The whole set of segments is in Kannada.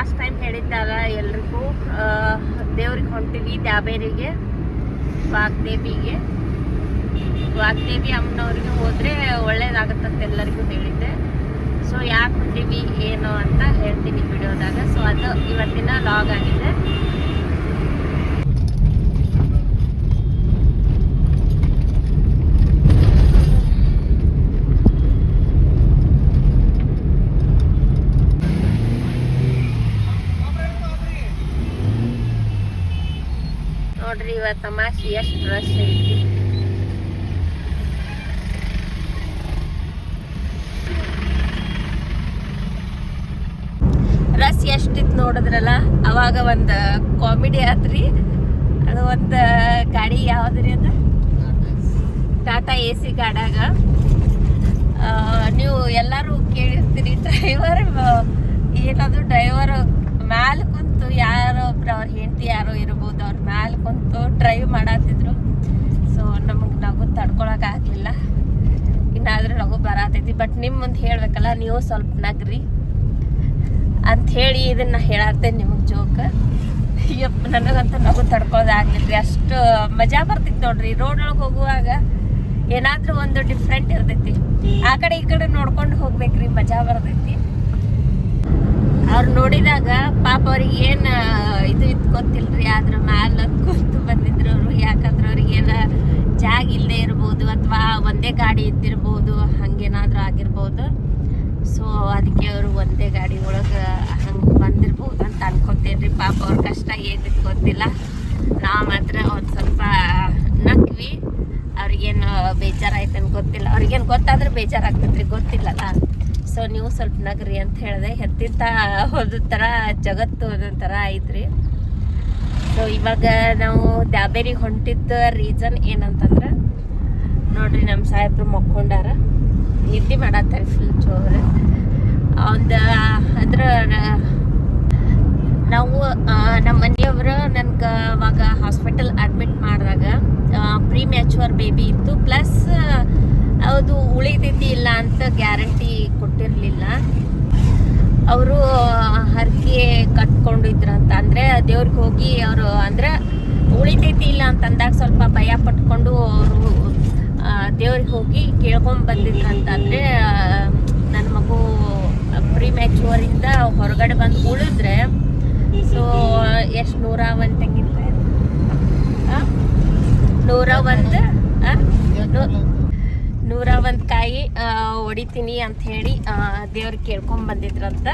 ಲಾಸ್ಟ್ ಟೈಮ್ ಹೇಳಿದ್ದಲ್ಲ ಎಲ್ರಿಗೂ ದೇವ್ರಿಗೆ ಹೊಂಟಿವಿ ದ್ಯಾಬೇರಿಗೆ ವಾಗ್ದೇವಿಗೆ. ವಾಗ್ದೇವಿ ಅಮ್ಮನವ್ರಿಗೆ ಹೋದರೆ ಒಳ್ಳೇದಾಗತ್ತಂತ ಎಲ್ಲರಿಗೂ ಹೇಳಿದ್ದೆ. ಸೊ ಯಾಕೆ ಹೊಂಟೀವಿ ಏನು ಅಂತ ಹೇಳ್ತೀನಿ ವಿಡಿಯೋದಾಗ. ಸೊ ಅದು ಇವತ್ತಿನ ಲಾಗ್ ಆಗಿದೆ. ನೋಡ್ರಿ ಇವತ್ತು ತಮಾಷೆ ಎಷ್ಟು ರಶ್ ಐತಿ. ರಶ್ ಎಷ್ಟಿತ್ತು ನೋಡಿದ್ರಲ್ಲ. ಅವಾಗ ಒಂದು ಕಾಮಿಡಿ ಆತ್ರಿ. ಅದು ಒಂದು ಗಾಡಿ ಯಾವ್ದ್ರಿ ಅದು ಟಾಟಾ AC ಗಾಡ್ಯಾಗ ನೀವು ಎಲ್ಲರೂ ಕೇಳಿರ್ತೀರಿ ಡ್ರೈವರ್ ಏನಾದ್ರು ಡ್ರೈವರ್ ಮ್ಯಾಲ ಕುಂತು ಯಾರೋ ಒಬ್ರು ಅವ್ರ ಹೆಂಡತಿ ಯಾರೋ ಇರ್ಬೋದು ಅವ್ರ ಮ್ಯಾಲ ಕುಂತು ಡ್ರೈವ್ ಮಾಡತ್ತಿದ್ರು. ಸೊ ನಮಗೆ ನಗು ತಡ್ಕೊಳಕ್ ಆಗ್ಲಿಲ್ಲ. ಇನ್ನಾದ್ರೂ ನಗು ಬರತೈತಿ. ಬಟ್ ನಿಮ್ಮ ಮುಂದೆ ಹೇಳ್ಬೇಕಲ್ಲ, ನೀವು ಸ್ವಲ್ಪ ನಗ್ರಿ ಅಂತ ಹೇಳಿ ಇದನ್ನ ಹೇಳತ್ತೇನೆ ನಿಮಗೆ ಜೋಕ್. ಯಪ್ಪ ನನಗಂತೂ ನಗು ತಡ್ಕೊಳ್ಳೋದಾಗ್ಲಿಲ್ರಿ. ಅಷ್ಟು ಮಜಾ ಬರ್ತಿತ್ತು ನೋಡ್ರಿ. ರೋಡ್ ಒಳಗೆ ಹೋಗುವಾಗ ಏನಾದ್ರೂ ಒಂದು ಡಿಫ್ರೆಂಟ್ ಇರ್ತೈತಿ. ಆ ಕಡೆ ಈ ಕಡೆ ನೋಡ್ಕೊಂಡು ಹೋಗ್ಬೇಕ್ರಿ, ಮಜಾ ಬರ್ತೈತಿ. ಅವ್ರು ನೋಡಿದಾಗ ಪಾಪ ಅವ್ರಿಗೆ ಏನು ಇದು ಇತ್ತು ಗೊತ್ತಿಲ್ರಿ. ಅದ್ರ ಮ್ಯಾಲ ಕೂತು ಬಂದಿದ್ರು ಅವರು. ಯಾಕಂದ್ರೆ ಅವ್ರಿಗೇನ ಜಾಗ ಇಲ್ಲದೆ ಇರ್ಬೋದು ಅಥವಾ ಒಂದೇ ಗಾಡಿ ಇದ್ದಿರ್ಬೋದು, ಹಂಗೇನಾದ್ರೂ ಆಗಿರ್ಬೋದು. ಸೊ ಅದಕ್ಕೆ ಅವರು ಒಂದೇ ಗಾಡಿ ಒಳಗೆ ಹಂಗೆ ಬಂದಿರ್ಬೋದು ಅಂತ ಅನ್ಕೊತೇನ್ರಿ. ಪಾಪ ಅವ್ರ ಕಷ್ಟ ಏನಿತ್ತು ಗೊತ್ತಿಲ್ಲ. ನಾವು ಮಾತ್ರ ಒಂದು ಸ್ವಲ್ಪ ನಕ್ವಿ. ಅವ್ರಿಗೇನು ಬೇಜಾರಾಯ್ತಂತ ಗೊತ್ತಿಲ್ಲ. ಅವ್ರಿಗೇನು ಗೊತ್ತಾದ್ರೆ ಬೇಜಾರಾಗ್ತೈತ್ರಿ, ಗೊತ್ತಿಲ್ಲಲ್ಲ. ಸೊ ನೀವು ಸ್ವಲ್ಪ ನಗ್ರಿ ಅಂತ ಹೇಳಿದೆ. ಹೆತ್ತಿತ್ತ ಹೋದ ಥರ ಜಗತ್ತು ಒಂದೊಂದು ಥರ ಐತ್ರಿ. ಸೊ ಇವಾಗ ನಾವು ದ್ಯಾಬೇರಿಗೆ ಹೊಂಟಿದ್ದ ರೀಸನ್ ಏನಂತಂದ್ರೆ ನೋಡ್ರಿ, ನಮ್ಮ ಸಾಹೇಬ್ರು ಮಕ್ಕೊಂಡಾರ, ನಿದ್ದೆ ಮಾಡತ್ತಾರೆ ಫುಲ್ ಜೋರು. ಒಂದು ಅದ್ರ ನಾವು ನಮ್ಮ ಮನೆಯವರು ನನ್ಗೆ ಅವಾಗ ಹಾಸ್ಪಿಟಲ್ ಅಡ್ಮಿಟ್ ಮಾಡಿದಾಗ ಪ್ರೀ ಮ್ಯಾಚುವರ್ ಬೇಬಿ ಇತ್ತು. ಪ್ಲಸ್ ಅದು ಉಳಿತೈತಿ ಇಲ್ಲ ಅಂತ ಗ್ಯಾರಂಟಿ ಕೊಟ್ಟಿರಲಿಲ್ಲ. ಅವರು ಹರಕೆ ಕಟ್ಕೊಂಡಿದ್ರಂತ. ಅಂದರೆ ದೇವ್ರಿಗೆ ಹೋಗಿ ಅವರು ಅಂದರೆ ಉಳಿತೈತಿ ಇಲ್ಲ ಅಂತಂದಾಗ ಸ್ವಲ್ಪ ಭಯ ಪಟ್ಕೊಂಡು ಅವರು ದೇವ್ರಿಗೆ ಹೋಗಿ ಕೇಳ್ಕೊಂಡು ಬಂದಿದ್ರಂತ. ಅಂದರೆ ನನ್ನ ಮಗು ಪ್ರೀ ಮ್ಯಾಚುವರಿಂದ ಹೊರಗಡೆ ಬಂದು ಉಳಿದ್ರೆ ಸೊ ಎಷ್ಟು 101 ತೆಂಗಿನಕಾಯಿ 101 ಕಾಯಿ ಹೊಡಿತೀನಿ ಅಂತ ಹೇಳಿ ದೇವ್ರಿಗೆ ಕೇಳ್ಕೊಂಡು ಬಂದಿದ್ರಂತ.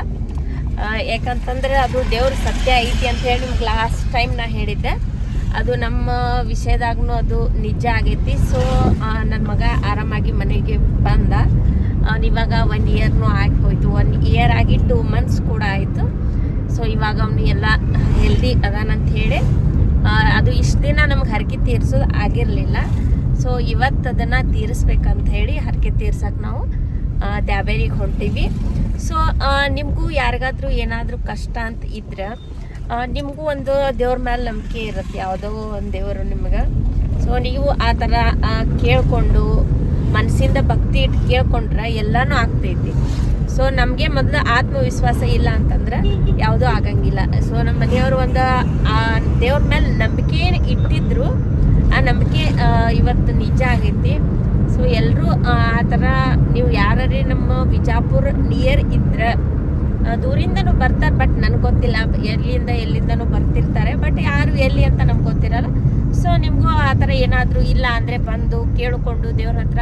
ಯಾಕಂತಂದ್ರೆ ಅದು ದೇವ್ರ ಸತ್ಯ ಐತಿ ಅಂತ ಹೇಳಿ ನಿಮ್ಗೆ ಲಾಸ್ಟ್ ಟೈಮ್ ನಾ ಹೇಳಿದ್ದೆ. ಅದು ನಮ್ಮ ವಿಷಯದಾಗೂ ಅದು ನಿಜ ಆಗೈತಿ. ಸೊ ನನ್ನ ಮಗ ಆರಾಮಾಗಿ ಮನೆಗೆ ಬಂದ. ಇವಾಗ 1 ಇಯರ್ನೂ ಆಗಿ ಹೋಯ್ತು. 1 ಇಯರ್ ಆಗಿ 2 ಮಂತ್ಸ್ ಕೂಡ ಆಯಿತು. ಸೊ ಇವಾಗ ಅವನು ಎಲ್ಲ ಹೆಲ್ದಿ ಅದಾನಂತ ಹೇಳಿ ಅದು ಇಷ್ಟು ದಿನ ನಮ್ಗೆ ಹರಕೆ ತೀರ್ಸೋದು ಆಗಿರಲಿಲ್ಲ. ಸೊ ಇವತ್ತು ಅದನ್ನು ತೀರಿಸ್ಬೇಕಂತ ಹೇಳಿ ಹರಕೆ ತೀರ್ಸಕ್ಕೆ ನಾವು ದ್ಯಾಬೇರಿಗೆ ಹೊಂಟೀವಿ. ಸೊ ನಿಮಗೂ ಯಾರಿಗಾದ್ರೂ ಏನಾದರೂ ಕಷ್ಟ ಅಂತ ಇದ್ರೆ ನಿಮಗೂ ಒಂದು ದೇವ್ರ ಮೇಲೆ ನಂಬಿಕೆ ಇರುತ್ತೆ, ಯಾವುದೋ ಒಂದು ದೇವರು ನಿಮ್ಗೆ. ಸೊ ನೀವು ಆ ಥರ ಕೇಳಿಕೊಂಡು ಮನಸ್ಸಿಂದ ಭಕ್ತಿ ಇಟ್ಟು ಕೇಳ್ಕೊಂಡ್ರೆ ಎಲ್ಲನೂ ಆಗ್ತೈತಿ. ಸೊ ನಮಗೆ ಮೊದಲು ಆತ್ಮವಿಶ್ವಾಸ ಇಲ್ಲ ಅಂತಂದ್ರೆ ಯಾವುದೂ ಆಗಂಗಿಲ್ಲ. ಸೊ ನಮ್ಮ ಮನೆಯವರು ಒಂದು ದೇವ್ರ ಮೇಲೆ ನಂಬಿಕೆ ಇಟ್ಟಿದ್ರು. ಆ ನಂಬಿಕೆ ಇವತ್ತು ನಿಜ ಆಗೈತಿ. ಸೊ ಎಲ್ಲರೂ ಆ ಥರ ನೀವು ಯಾರೇ ನಮ್ಮ ವಿಜಾಪುರ ನಿಯರ್ ಇದ್ರೆ ದೂರಿಂದನೂ ಬರ್ತಾರೆ. ಬಟ್ ನನಗೆ ಗೊತ್ತಿಲ್ಲ ಎಲ್ಲಿಂದನೂ ಬರ್ತಿರ್ತಾರೆ. ಬಟ್ ಯಾರು ಎಲ್ಲಿ ಅಂತ ನಮ್ಗೆ ಗೊತ್ತಿರಲ್ಲ. ಸೊ ನಿಮಗೂ ಆ ಥರ ಏನಾದರೂ ಇಲ್ಲ ಅಂದರೆ ಬಂದು ಕೇಳಿಕೊಂಡು ದೇವ್ರ ಹತ್ರ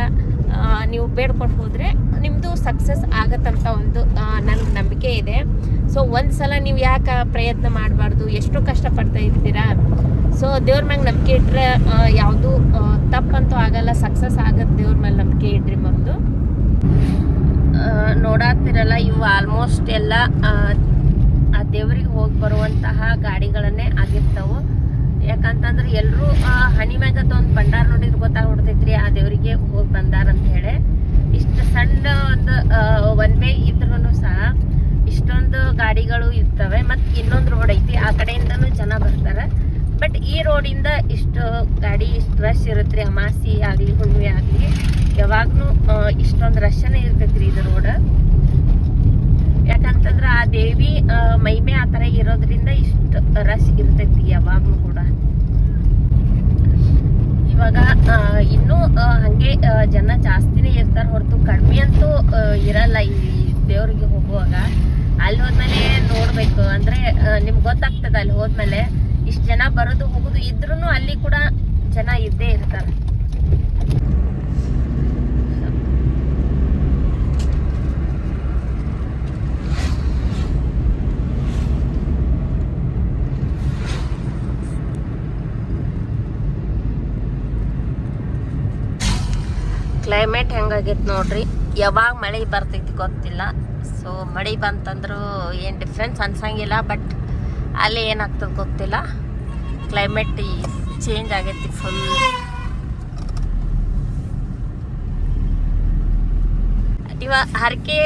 ನೀವು ಬೇಡ್ಕೊಂಡು ಹೋದರೆ ನಿಮ್ಮದು ಸಕ್ಸಸ್ ಆಗತ್ತಂತ ಒಂದು ನನಗೆ ನಂಬಿಕೆ ಇದೆ. ಸೊ ಒಂದು ಸಲ ನೀವು ಯಾಕೆ ಪ್ರಯತ್ನ ಮಾಡಬಾರ್ದು? ಎಷ್ಟು ಕಷ್ಟಪಡ್ತಾ ಇರ್ತೀರಾ. ಸೊ ದೇವ್ರ ಮ್ಯಾಗೆ ನಂಬಿಕೆ ಇಟ್ಟರೆ ಯಾವುದು ತಪ್ಪಂತೂ ಆಗಲ್ಲ, ಸಕ್ಸಸ್ ಆಗತ್ತೆ. ದೇವ್ರ ಮೇಲೆ ನಂಬಿಕೆ ಇಡ್ರಿ. ಮೊದಲು ನೋಡಾತಿರಲ್ಲ, ಇವು ಆಲ್ಮೋಸ್ಟ್ ಎಲ್ಲ ಆ ದೇವ್ರಿಗೆ ಹೋಗಿ ಬರುವಂತಹ ಗಾಡಿಗಳನ್ನೇ ಆಗಿರ್ತಾವೆ. ಯಾಕಂತಂದ್ರೆ ಎಲ್ಲರೂ ಹಣಿ ಮ್ಯಾಗತ್ತ ಒಂದು ಭಂಡಾರ ನೋಡಿದ್ರೆ ಗೊತ್ತಾಗ್ಬಿಡ್ತೈತ್ರಿ ಆ ದೇವರಿಗೆ ಹೋಗಿ ಬಂದಾರಂತ ಹೇಳಿ. ಇಷ್ಟು ಸಣ್ಣ ಒಂದು ಒನ್ ವೇ ಇದ್ರೂ ಸಹ ಇಷ್ಟೊಂದು ಗಾಡಿಗಳು ಇರ್ತವೆ. ಮತ್ತು ಇನ್ನೊಂದು ರೋಡ್ ಐತಿ, ಆ ಕಡೆಯಿಂದನೂ ಜನ ಬರ್ತಾರೆ. ಬಟ್ ಈ ರೋಡಿಂದ ಇಷ್ಟು ಗಾಡಿ ಇಷ್ಟು ರಶ್ ಇರುತ್ತೆ. ಅಮಾಸಿ ಆಗಲಿ ಹುಣ್ಣಿಮೆ ಆಗಲಿ ಯಾವಾಗಲೂ ಇಷ್ಟೊಂದು ರಶ್ನೇ ಇರ್ತೈತಿ ರೀ ಇದು ರೋಡ್. ಯಾಕಂತಂದ್ರೆ ಆ ದೇವಿ ಮೈಮೆ ಆ ಥರ ಇರೋದ್ರಿಂದ ಇಷ್ಟು ರಶ್ ಇರ್ತೈತಿ ಯಾವಾಗಲೂ ಕೂಡ. ಇವಾಗ ಇನ್ನೂ ಹಂಗೆ ಜನ ಜಾಸ್ತಿನೇ ಇರ್ತಾರೆ ಹೊರತು ಕಡಿಮೆ ಅಂತೂ ಇರಲ್ಲ ಈ ದೇವ್ರಿಗೆ ಹೋಗುವಾಗ. ಅಲ್ಲಿ ಹೋದ್ಮೇಲೆ ನೋಡ್ಬೇಕು ಅಂದ್ರೆ ನಿಮ್ಗೆ ಗೊತ್ತಾಗ್ತದ ಅಲ್ಲಿ ಹೋದ್ಮೇಲೆ ಇಷ್ಟು ಜನ ಬರೋದು ಹೋಗೋದು ಇದ್ರೂ ಅಲ್ಲಿ ಕೂಡ ಜನ ಇದ್ದೇ ಇರ್ತಾರೆ. ಕ್ಲೈಮೇಟ್ ಹೆಂಗಾಗೈತೆ ನೋಡ್ರಿ, ಯಾವಾಗ ಮಳೆ ಬರ್ತೈತಿ ಗೊತ್ತಿಲ್ಲ. ಸೊ ಮಳೆ ಬಂತಂದ್ರೂ ಏನು ಡಿಫ್ರೆನ್ಸ್ ಅನ್ಸಂಗಿಲ್ಲ, ಬಟ್ ಅಲ್ಲಿ ಏನಾಗ್ತದೆ ಗೊತ್ತಿಲ್ಲ. ಕ್ಲೈಮೇಟ್ ಚೇಂಜ್ ಆಗೈತಿ ಫುಲ್. ಇವಾಗ ಹರಕೆ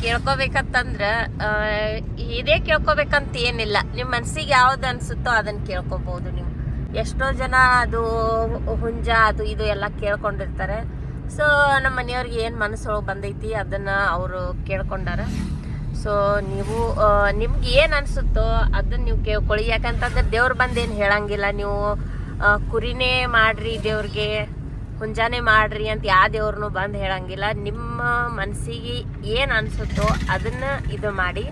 ಕೇಳ್ಕೊಬೇಕಂತಂದ್ರೆ ಇದೇ ಕೇಳ್ಕೊಬೇಕಂತ ಏನಿಲ್ಲ. ನಿಮ್ಮ ಮನಸ್ಸಿಗೆ ಯಾವ್ದು ಅನಿಸುತ್ತೋ ಅದನ್ನು ಕೇಳ್ಕೊಬೋದು ನೀವು. ಎಷ್ಟೋ ಜನ ಅದು ಹುಂಜ ಅದು ಇದು ಎಲ್ಲ ಕೇಳ್ಕೊಂಡಿರ್ತಾರೆ. ಸೊ ನಮ್ಮ ಮನೆಯವ್ರಿಗೆ ಏನು ಮನಸ್ಸೊಳಗೆ ಬಂದೈತಿ ಅದನ್ನು ಅವರು ಕೇಳ್ಕೊಂಡಾರ. ಸೊ ನೀವು ನಿಮ್ಗೆ ಏನು ಅನಿಸುತ್ತೋ ಅದನ್ನು ನೀವು ಕೇಳ್ಕೊಳ್ಳಿ. ಯಾಕಂತಂದ್ರೆ ದೇವ್ರು ಬಂದೇನು ಹೇಳಂಗಿಲ್ಲ, ನೀವು ಕುರಿನೇ ಮಾಡ್ರಿ ದೇವ್ರಿಗೆ, ಹುಂಜಾನೆ ಮಾಡ್ರಿ ಅಂತ ಯಾವ ದೇವ್ರನ್ನೂ ಬಂದು ಹೇಳಂಗಿಲ್ಲ. ನಿಮ್ಮ ಮನಸ್ಸಿಗೆ ಏನು ಅನಿಸುತ್ತೋ ಅದನ್ನು ಇದು ಮಾಡಿ.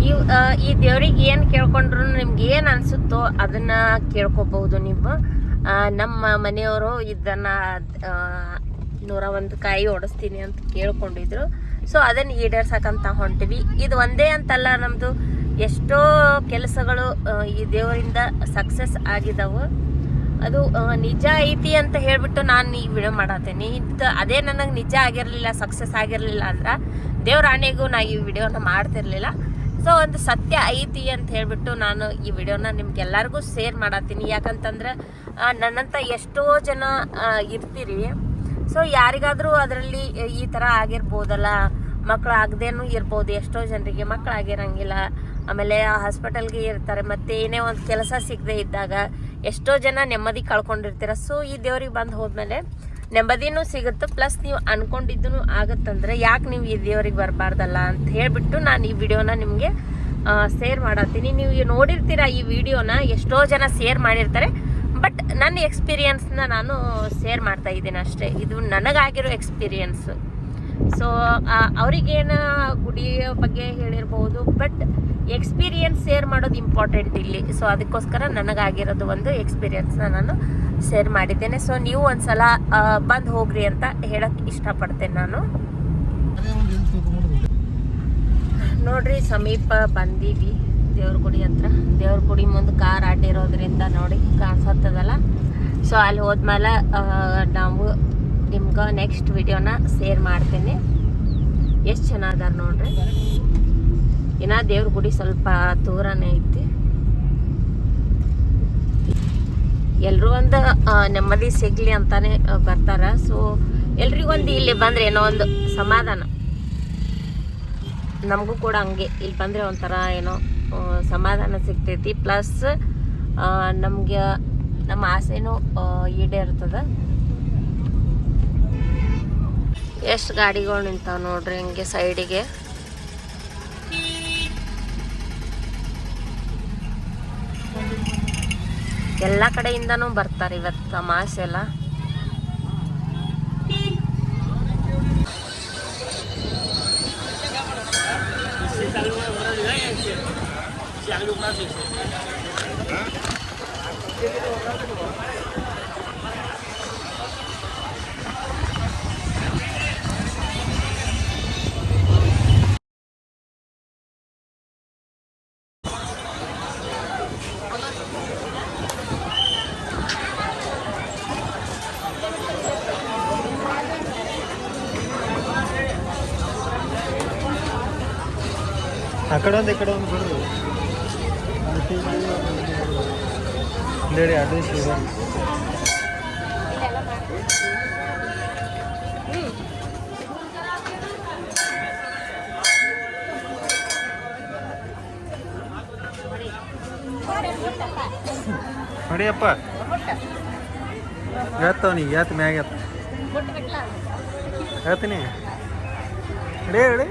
ನೀವು ಈ ದೇವ್ರಿಗೆ ಏನು ಕೇಳ್ಕೊಂಡ್ರು ನಿಮ್ಗೆ ಏನು ಅನಿಸುತ್ತೋ ಅದನ್ನು ಕೇಳ್ಕೊಬಹುದು ನೀವು. ನಮ್ಮ ಮನೆಯವರು ಇದನ್ನು 101 ಕಾಯಿ ಓಡಿಸ್ತೀನಿ ಅಂತ ಕೇಳ್ಕೊಂಡಿದ್ರು. ಸೊ ಅದನ್ನು ಈಡೇರ್ಸಕ್ಕಂತ ಹೊಂಟಿವಿ. ಇದು ಒಂದೇ ಅಂತಲ್ಲ, ನಮ್ಮದು ಎಷ್ಟೋ ಕೆಲಸಗಳು ಈ ದೇವರಿಂದ ಸಕ್ಸಸ್ ಆಗಿದಾವೆ. ಅದು ನಿಜ ಐತಿ ಅಂತ ಹೇಳಿಬಿಟ್ಟು ನಾನು ಈ ವಿಡಿಯೋ ಮಾಡತ್ತೀನಿ. ಇದು ಅದೇ ನನಗೆ ನಿಜ ಆಗಿರಲಿಲ್ಲ, ಸಕ್ಸಸ್ ಆಗಿರಲಿಲ್ಲ ಅಂದ್ರೆ ದೇವ್ರ ಆಣೆಗೂ ನಾ ಈ ವಿಡಿಯೋನ ಮಾಡ್ತಿರ್ಲಿಲ್ಲ. ಸೊ ಒಂದು ಸತ್ಯ ಐತಿ ಅಂತ ಹೇಳಿಬಿಟ್ಟು ನಾನು ಈ ವಿಡಿಯೋನ ನಿಮ್ಗೆಲ್ಲರಿಗೂ ಶೇರ್ ಮಾಡತ್ತೀನಿ. ಯಾಕಂತಂದ್ರೆ ನನ್ನಂತ ಎಷ್ಟೋ ಜನ ಇರ್ತೀರಿ. ಸೊ ಯಾರಿಗಾದರೂ ಅದರಲ್ಲಿ ಈ ಥರ ಆಗಿರ್ಬೋದಲ್ಲ, ಮಕ್ಕಳು ಆಗದೇನೂ ಇರ್ಬೋದು. ಎಷ್ಟೋ ಜನರಿಗೆ ಮಕ್ಕಳಾಗಿರಂಗಿಲ್ಲ, ಆಮೇಲೆ ಹಾಸ್ಪಿಟಲ್ಗೆ ಇರ್ತಾರೆ, ಮತ್ತು ಏನೇ ಒಂದು ಕೆಲಸ ಸಿಗದೆ ಇದ್ದಾಗ ಎಷ್ಟೋ ಜನ ನೆಮ್ಮದಿ ಕಳ್ಕೊಂಡಿರ್ತೀರ. ಸೊ ಈ ದೇವ್ರಿಗೆ ಬಂದು ಹೋದ್ಮೇಲೆ ನೆಮ್ಮದಿನೂ ಸಿಗುತ್ತೆ, ಪ್ಲಸ್ ನೀವು ಅನ್ಕೊಂಡಿದ್ದೂ ಆಗುತ್ತಂದ್ರೆ ಯಾಕೆ ನೀವು ಈ ದೇವ್ರಿಗೆ ಬರಬಾರ್ದಲ್ಲ ಅಂತ ಹೇಳಿಬಿಟ್ಟು ನಾನು ಈ ವಿಡಿಯೋನ ನಿಮಗೆ ಶೇರ್ ಮಾಡತ್ತೀನಿ. ನೀವು ನೋಡಿರ್ತೀರ ಈ ವಿಡಿಯೋನ, ಎಷ್ಟೋ ಜನ ಶೇರ್ ಮಾಡಿರ್ತಾರೆ, ಬಟ್ ನನ್ನ ಎಕ್ಸ್ಪೀರಿಯನ್ಸ್ನ ನಾನು ಶೇರ್ ಮಾಡ್ತಾ ಇದ್ದೀನಿ ಅಷ್ಟೇ. ಇದು ನನಗಾಗಿರೋ ಎಕ್ಸ್ಪೀರಿಯನ್ಸು. ಸೊ ಅವರಿಗೇನು ಗುಡಿಯ ಬಗ್ಗೆ ಹೇಳಿರ್ಬೋದು, ಬಟ್ ಎಕ್ಸ್ಪೀರಿಯನ್ಸ್ ಶೇರ್ ಮಾಡೋದು ಇಂಪಾರ್ಟೆಂಟ್ ಇಲ್ಲಿ. ಸೊ ಅದಕ್ಕೋಸ್ಕರ ನನಗಾಗಿರೋದು ಒಂದು ಎಕ್ಸ್ಪೀರಿಯನ್ಸ್ನ ನಾನು ಶೇರ್ ಮಾಡಿದ್ದೇನೆ. ಸೊ ನೀವು ಒಂದ್ಸಲ ಬಂದು ಹೋಗ್ರಿ ಅಂತ ಹೇಳಕ್ಕೆ ಇಷ್ಟಪಡ್ತೇನೆ ನಾನು. ನೋಡ್ರಿ ಸಮೀಪ ಬಂದೀವಿ ದೇವ್ರ ಗುಡಿ ಹತ್ರ. ದೇವ್ರ ಗುಡಿ ಮುಂದೆ ಕಾರ್ ಅಡ್ಡಿರೋದ್ರಿಂದ ನೋಡಿ ಕಾಣಿಸತ್ತದಲ್ಲ. ಸೊ ಅಲ್ಲಿ ಹೋದ್ಮೇಲೆ ನಾವು ನಿಮ್ಗೆ ನೆಕ್ಸ್ಟ್ ವಿಡಿಯೋನ ಶೇರ್ ಮಾಡ್ತೀನಿ. ಎಷ್ಟು ಚೆನ್ನಾಗದಾರ ನೋಡ್ರಿ. ಇನ್ನು ದೇವ್ರ ಗುಡಿ ಸ್ವಲ್ಪ ದೂರನೇ ಐತಿ. ಎಲ್ರೂ ಒಂದು ನೆಮ್ಮದಿ ಸಿಗಲಿ ಅಂತಾನೆ ಬರ್ತಾರೆ. ಸೊ ಎಲ್ರಿಗೊಂದು ಇಲ್ಲಿ ಬಂದರೆ ಏನೋ ಒಂದು ಸಮಾಧಾನ. ನಮಗೂ ಕೂಡ ಹಂಗೆ ಇಲ್ಲಿ ಬಂದರೆ ಒಂಥರ ಏನೋ ಸಮಾಧಾನ ಸಿಗ್ತೈತಿ. ಪ್ಲಸ್ ನಮಗೆ ನಮ್ಮ ಆಸೆನೂ ಈಡೇರ್ತದೆ. ಎಷ್ಟು ಗಾಡಿಗಳು ನಿಂತಾವ ನೋಡ್ರಿ ಹಿಂಗೆ ಸೈಡಿಗೆ. ಎಲ್ಲ ಕಡೆಯಿಂದನೂ ಬರ್ತಾರೆ ಇವತ್ತು ತಮಾಷೆ ಎಲ್ಲ. అక్కడ ఉంది ఇక్కడ ఉంది చూడు లేడీ అడ్రస్ ನೋಡಿಯಪ್ಪ ಹೇಳ್ತಾವ ನೀ ಹೇಳ್ತ ಮ್ಯಾಗ ಹೇಳ್ತೀನಿ. ರೆಡಿ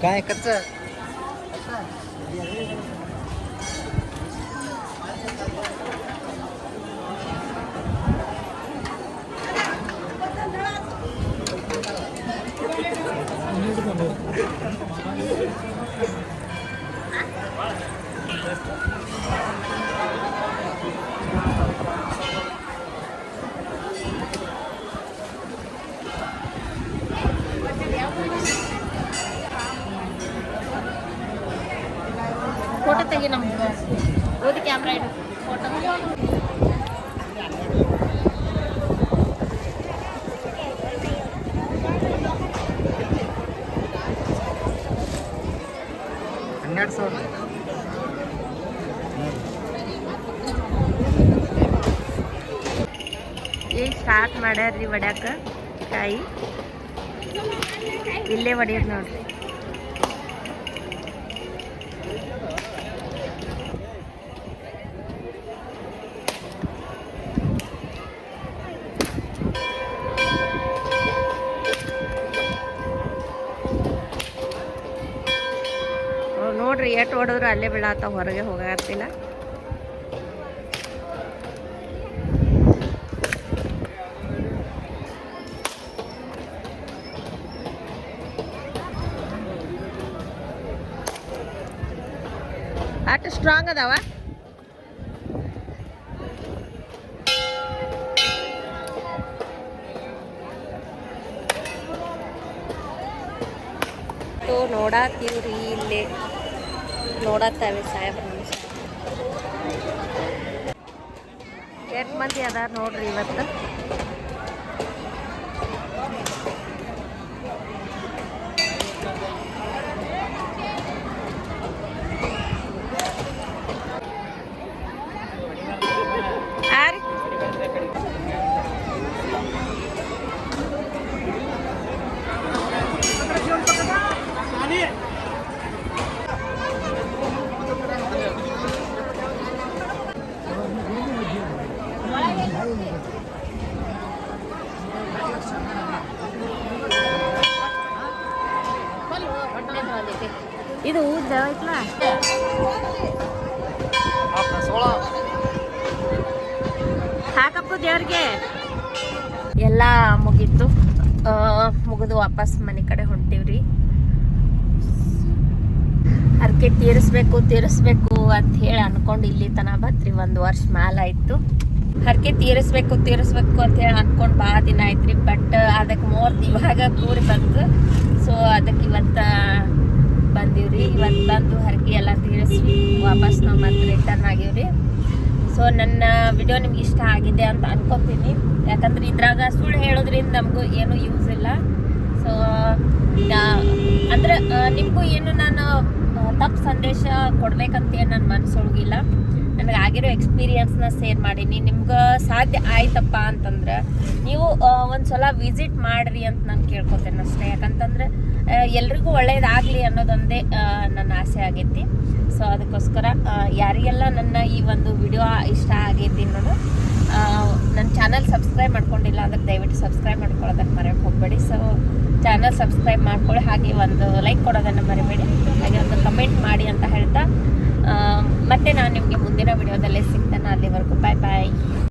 काय कच्चा ಫೋಟೋ ತೆಗಿ ನಮ್ಗೆ ಓದಿ ಕ್ಯಾಮ್ರಾ ಇಡು ಫೋಟೋ ಈಗ ಸ್ಟಾರ್ಟ್ ಮಾಡ್ಯಾರ್ರಿ ಒಡ್ಯಾಕ ಕಾಯಿ ಇಲ್ಲೇ ಒಡೆಯೋದು ನೋಡ್ರಿ ನೋಡ್ರಿ ಎಷ್ಟು ಹೊಡೆದ್ರು ಅಲ್ಲೇ ಬೀಳಾತಾವ ಹೊರಗೆ ಹೋಗಾಗ್ತಿಲ್ಲ ಅಷ್ಟು ಸ್ಟ್ರಾಂಗ್ ಅದಾವ ನೋಡಾತೀವ್ರಿ ಇಲ್ಲಿ ನೋಡತ್ತಾವೆ ಸಾಹೇಬ್ರ ಎಷ್ಟು ಮಂದಿ ಅದಾರ ನೋಡ್ರಿ ಇವತ್ತು ಇದು ಉದ್ದ ಐತ್ಲಾ ಹಾಕಪ್ಪು ದೇವ್ರಿಗೆ ಎಲ್ಲ ಮುಗೀತು ಮುಗಿದು ವಾಪಸ್ ಮನೆ ಕಡೆ ಹೊಂಟೀವ್ರಿ ಹರಕೆ ತೀರಿಸ್ಬೇಕು ಅಂತ ಹೇಳಿ ಅನ್ಕೊಂಡು ಇಲ್ಲಿ ತನ ಬತ್ರಿ 1 ವರ್ಷ ಮ್ಯಾಲ ಆಯ್ತು ಹರಕೆ ತೀರಿಸ್ಬೇಕು ಅಂತ ಹೇಳಿ ಅನ್ಕೊಂಡು ಭಾಳ ದಿನ ಆಯ್ತ್ರಿ ಬಟ್ ಅದಕ್ಕೆ ಇವಾಗ ಕೂಡಿ ಬಂತು ಸೊ ಅದಕ್ಕೆ ಇವತ್ತು ಬಂದೀವ್ರಿ ಇವತ್ತು ಬಂದು ಹರಕೆ ಎಲ್ಲ ತೀರಿಸ್ವಿ ವಾಪಸ್ ನಾವು ಮತ್ತೆ ರಿಟರ್ನ್ ಆಗೀವ್ರಿ ಸೊ ನನ್ನ ವಿಡಿಯೋ ನಿಮ್ಗೆ ಇಷ್ಟ ಆಗಿದೆ ಅಂತ ಅನ್ಕೊತೀನಿ ಯಾಕಂದ್ರೆ ಇದ್ರಾಗ ಸುಳ್ಳು ಹೇಳೋದ್ರಿಂದ ನಮಗೂ ಏನೂ ಯೂಸ್ ಇಲ್ಲ ಸೊ ಅಂದ್ರೆ ನಿಮಗೂ ಏನು ನಾನು ತಪ್ಪು ಸಂದೇಶ ಕೊಡ್ಬೇಕಂತ ಏನು ನನ್ನ ಮನಸ್ಸೊಳಗಿಲ್ಲ ನನಗೆ ಆಗಿರೋ ಎಕ್ಸ್ಪೀರಿಯನ್ಸ್ನ ಶೇರ್ ಮಾಡೀನಿ ನಿಮ್ಗೆ ಸಾಧ್ಯ ಆಯ್ತಪ್ಪ ಅಂತಂದ್ರೆ ನೀವು ಒಂದು ಸಲ ವಿಸಿಟ್ ಮಾಡಿರಿ ಅಂತ ನಾನು ಕೇಳ್ಕೊತೇನೆ ಅಷ್ಟೇ ಯಾಕಂತಂದ್ರೆ ಎಲ್ರಿಗೂ ಒಳ್ಳೇದಾಗಲಿ ಅನ್ನೋದೊಂದೇ ನನ್ನ ಆಸೆ ಆಗೈತಿ ಸೊ ಅದಕ್ಕೋಸ್ಕರ ಯಾರಿಗೆಲ್ಲ ನನ್ನ ಈ ಒಂದು ವಿಡಿಯೋ ಇಷ್ಟ ಆಗೈತಿ ಅನ್ನೋದು ನನ್ನ ಚಾನಲ್ ಸಬ್ಸ್ಕ್ರೈಬ್ ಮಾಡ್ಕೊಂಡಿಲ್ಲ ಅಂದ್ರೆ ದಯವಿಟ್ಟು ಸಬ್ಸ್ಕ್ರೈಬ್ ಮಾಡ್ಕೊಳ್ಳೋದನ್ನು ಮರೆಯೋಕೆ ಹೋಗಬೇಡಿ ಸೊ ಚಾನಲ್ ಸಬ್ಸ್ಕ್ರೈಬ್ ಮಾಡ್ಕೊಳ್ಳಿ ಹಾಗೆ ಒಂದು ಲೈಕ್ ಕೊಡೋದನ್ನು ಮರಿಬೇಡಿ ಹಾಗೆ ಒಂದು ಕಮೆಂಟ್ ಮಾಡಿ ಅಂತ ಹೇಳ್ತಾ ಮತ್ತೆ ನಾನು ನಿಮಗೆ ಮುಂದಿನ ವಿಡಿಯೋದಲ್ಲೇ ಸಿಗ್ತೇನೆ ಅಲ್ಲಿವರೆಗೂ ಬಾಯ್